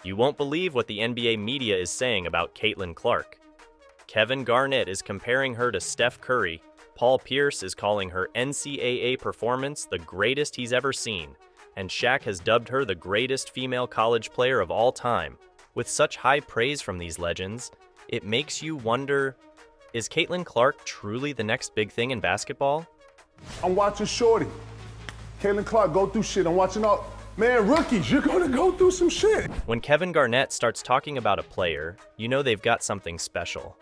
You won't believe what the NBA media is saying about Caitlin Clark. Kevin Garnett is comparing her to Steph Curry. Paul Pierce is calling her NCAA performance the greatest he's ever seen. And Shaq has dubbed her the greatest female college player of all time. With such high praise from these legends, it makes you wonder, is Caitlin Clark truly the next big thing in basketball? I'm watching Shorty. Caitlin Clark go through shit. I'm watching all, man, rookies, you're gonna go through some shit. When Kevin Garnett starts talking about a player, you know they've got something special.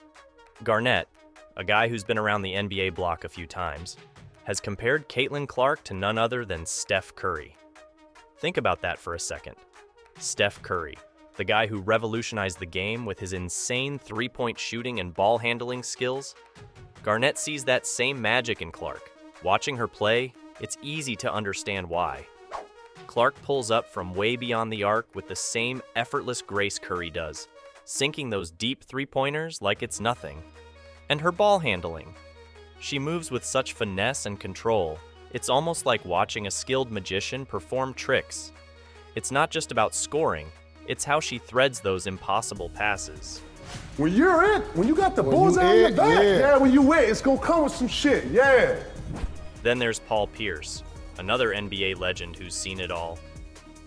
Garnett, a guy who's been around the NBA block a few times, has compared Caitlin Clark to none other than Steph Curry. Think about that for a second. Steph Curry, the guy who revolutionized the game with his insane three-point shooting and ball handling skills. Garnett sees that same magic in Clark. Watching her play, it's easy to understand why. Clark pulls up from way beyond the arc with the same effortless grace Curry does, sinking those deep three-pointers like it's nothing. And her ball handling. She moves with such finesse and control, it's almost like watching a skilled magician perform tricks. It's not just about scoring, it's how she threads those impossible passes. When you're it, when you got the bullseye on your back, yeah, when you it, it's gonna come with some shit, yeah. Then there's Paul Pierce, another NBA legend who's seen it all.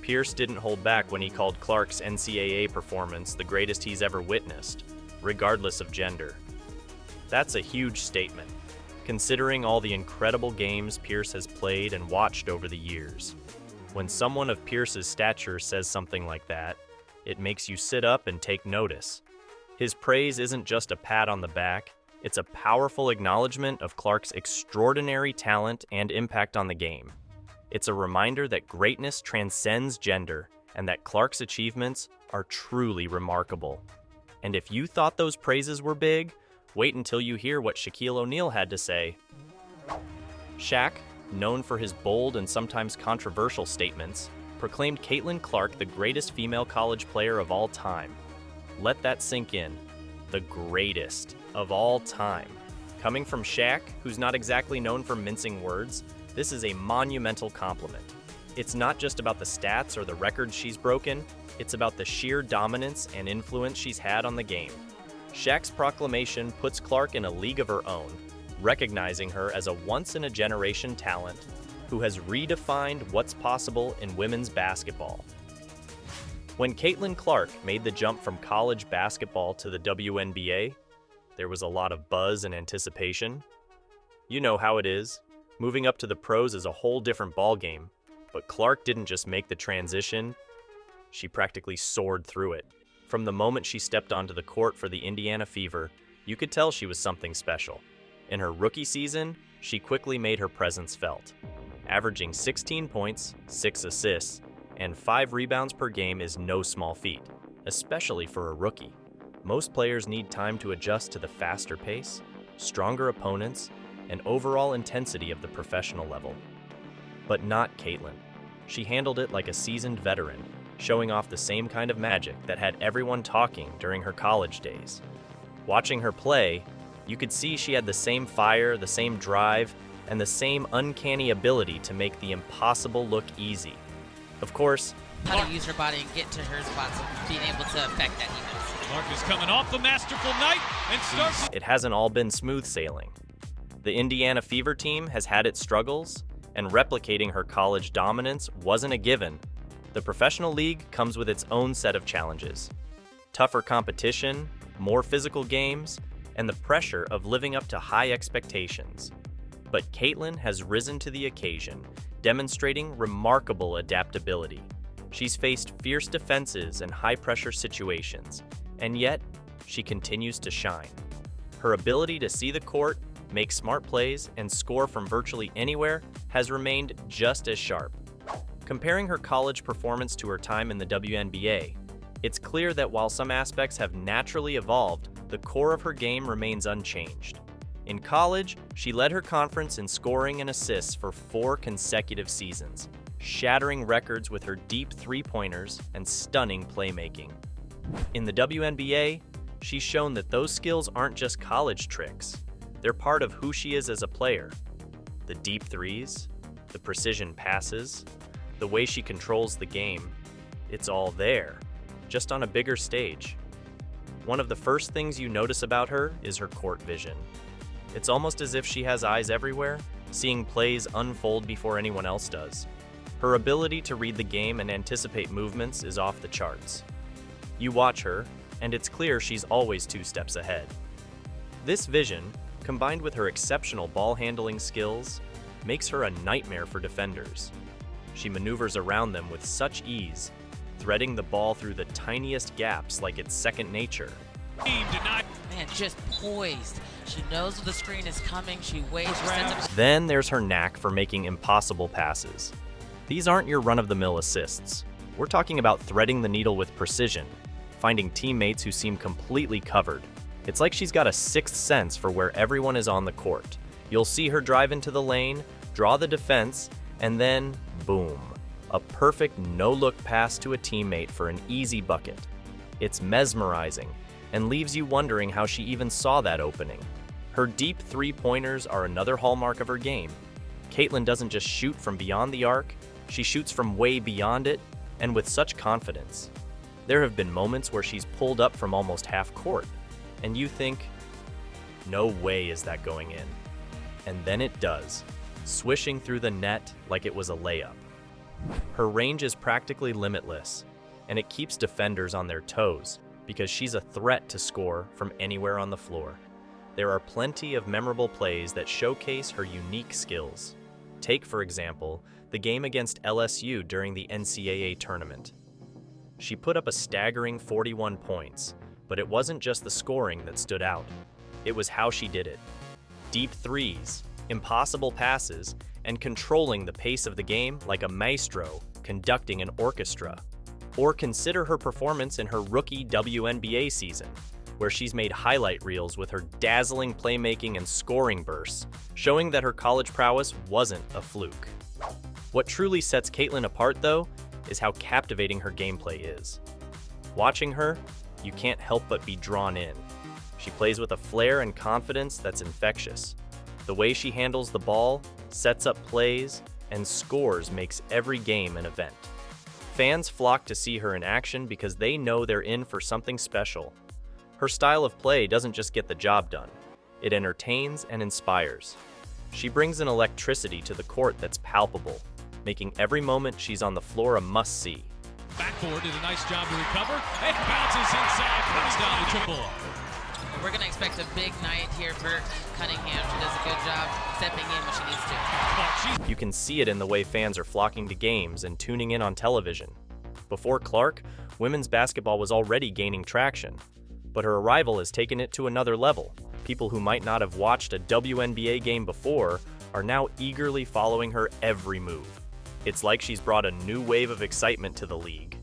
Pierce didn't hold back when he called Clark's NCAA performance the greatest he's ever witnessed, regardless of gender. That's a huge statement, considering all the incredible games Pierce has played and watched over the years. When someone of Pierce's stature says something like that, it makes you sit up and take notice. His praise isn't just a pat on the back, it's a powerful acknowledgement of Clark's extraordinary talent and impact on the game. It's a reminder that greatness transcends gender and that Clark's achievements are truly remarkable. And if you thought those praises were big, wait until you hear what Shaquille O'Neal had to say. Shaq, known for his bold and sometimes controversial statements, proclaimed Caitlin Clark the greatest female college player of all time. Let that sink in. The greatest of all time. Coming from Shaq, who's not exactly known for mincing words, this is a monumental compliment. It's not just about the stats or the records she's broken, it's about the sheer dominance and influence she's had on the game. Shaq's proclamation puts Clark in a league of her own, recognizing her as a once-in-a-generation talent who has redefined what's possible in women's basketball. When Caitlin Clark made the jump from college basketball to the WNBA, there was a lot of buzz and anticipation. You know how it is. Moving up to the pros is a whole different ballgame, but Clark didn't just make the transition, she practically soared through it. From the moment she stepped onto the court for the Indiana Fever, you could tell she was something special. In her rookie season, she quickly made her presence felt. Averaging 16 points, 6 assists, and 5 rebounds per game is no small feat, especially for a rookie. Most players need time to adjust to the faster pace, stronger opponents, and overall intensity of the professional level. But not Caitlin. She handled it like a seasoned veteran, showing off the same kind of magic that had everyone talking during her college days. Watching her play, you could see she had the same fire, the same drive, and the same uncanny ability to make the impossible look easy. Of course, how to use her body and get to her spots and being able to affect that defense. Clark is coming off the masterful night and starts. It hasn't all been smooth sailing. The Indiana Fever team has had its struggles, and replicating her college dominance wasn't a given. The professional league comes with its own set of challenges. Tougher competition, more physical games, and the pressure of living up to high expectations. But Caitlin has risen to the occasion, demonstrating remarkable adaptability. She's faced fierce defenses and high-pressure situations, and yet she continues to shine. Her ability to see the court, make smart plays, and score from virtually anywhere has remained just as sharp. Comparing her college performance to her time in the WNBA, it's clear that while some aspects have naturally evolved, the core of her game remains unchanged. In college, she led her conference in scoring and assists for 4 consecutive seasons, shattering records with her deep three-pointers and stunning playmaking. In the WNBA, she's shown that those skills aren't just college tricks. They're part of who she is as a player. The deep threes, the precision passes, the way she controls the game, it's all there. just on a bigger stage. One of the first things you notice about her is her court vision. It's almost as if she has eyes everywhere, seeing plays unfold before anyone else does. Her ability to read the game and anticipate movements is off the charts. You watch her, and it's clear she's always 2 steps ahead. This vision, combined with her exceptional ball handling skills, makes her a nightmare for defenders. She maneuvers around them with such ease, threading the ball through the tiniest gaps like it's second nature. Team denied. Man, just poised. She knows when the screen is coming. She waits. She sends up. Then there's her knack for making impossible passes. These aren't your run-of-the-mill assists. We're talking about threading the needle with precision, finding teammates who seem completely covered. It's like she's got a sixth sense for where everyone is on the court. You'll see her drive into the lane, draw the defense, and then, boom, a perfect no-look pass to a teammate for an easy bucket. It's mesmerizing and leaves you wondering how she even saw that opening. Her deep three-pointers are another hallmark of her game. Caitlin doesn't just shoot from beyond the arc, she shoots from way beyond it, and with such confidence. There have been moments where she's pulled up from almost half court, and you think, no way is that going in. And then it does, swishing through the net like it was a layup. Her range is practically limitless, and it keeps defenders on their toes because she's a threat to score from anywhere on the floor. There are plenty of memorable plays that showcase her unique skills. Take, for example, the game against LSU during the NCAA tournament. She put up a staggering 41 points, but it wasn't just the scoring that stood out. It was how she did it. Deep threes, impossible passes, and controlling the pace of the game like a maestro conducting an orchestra. Or consider her performance in her rookie WNBA season, where she's made highlight reels with her dazzling playmaking and scoring bursts, showing that her college prowess wasn't a fluke. What truly sets Caitlin apart, though, is how captivating her gameplay is. Watching her, you can't help but be drawn in. She plays with a flair and confidence that's infectious. The way she handles the ball, sets up plays, and scores makes every game an event. Fans flock to see her in action because they know they're in for something special. Her style of play doesn't just get the job done, it entertains and inspires. She brings an electricity to the court that's palpable, making every moment she's on the floor a must-see. Backboard did a nice job to recover. It bounces inside, comes down to triple. We're going to expect a big night here for Cunningham. She does a good job stepping in when she needs to. You can see it in the way fans are flocking to games and tuning in on television. Before Clark, women's basketball was already gaining traction, but her arrival has taken it to another level. People who might not have watched a WNBA game before are now eagerly following her every move. It's like she's brought a new wave of excitement to the league.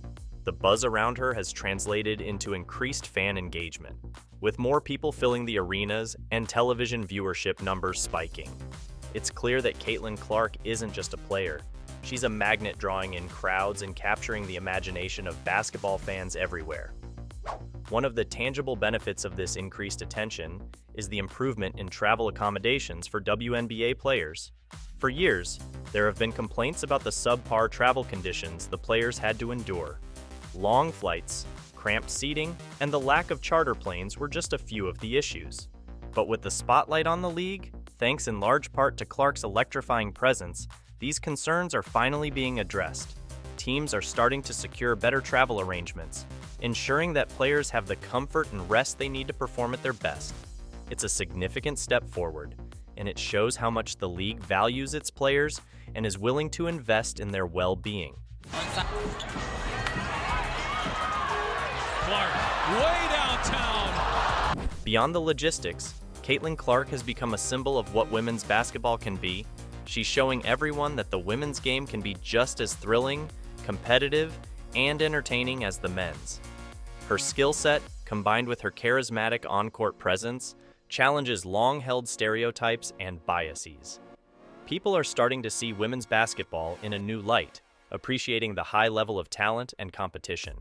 The buzz around her has translated into increased fan engagement, with more people filling the arenas and television viewership numbers spiking. It's clear that Caitlin Clark isn't just a player. She's a magnet drawing in crowds and capturing the imagination of basketball fans everywhere. One of the tangible benefits of this increased attention is the improvement in travel accommodations for WNBA players. For years, there have been complaints about the subpar travel conditions the players had to endure. Long flights, cramped seating, and the lack of charter planes were just a few of the issues. But with the spotlight on the league, thanks in large part to Clark's electrifying presence, these concerns are finally being addressed. Teams are starting to secure better travel arrangements, ensuring that players have the comfort and rest they need to perform at their best. It's a significant step forward, and it shows how much the league values its players and is willing to invest in their well-being. Clark, way downtown. Beyond the logistics, Caitlin Clark has become a symbol of what women's basketball can be. She's showing everyone that the women's game can be just as thrilling, competitive, and entertaining as the men's. Her skill set, combined with her charismatic on-court presence, challenges long-held stereotypes and biases. People are starting to see women's basketball in a new light, appreciating the high level of talent and competition.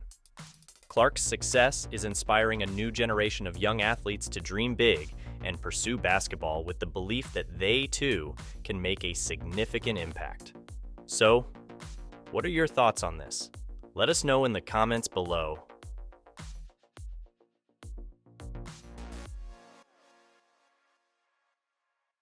Clark's success is inspiring a new generation of young athletes to dream big and pursue basketball with the belief that they, too, can make a significant impact. So, what are your thoughts on this? Let us know in the comments below.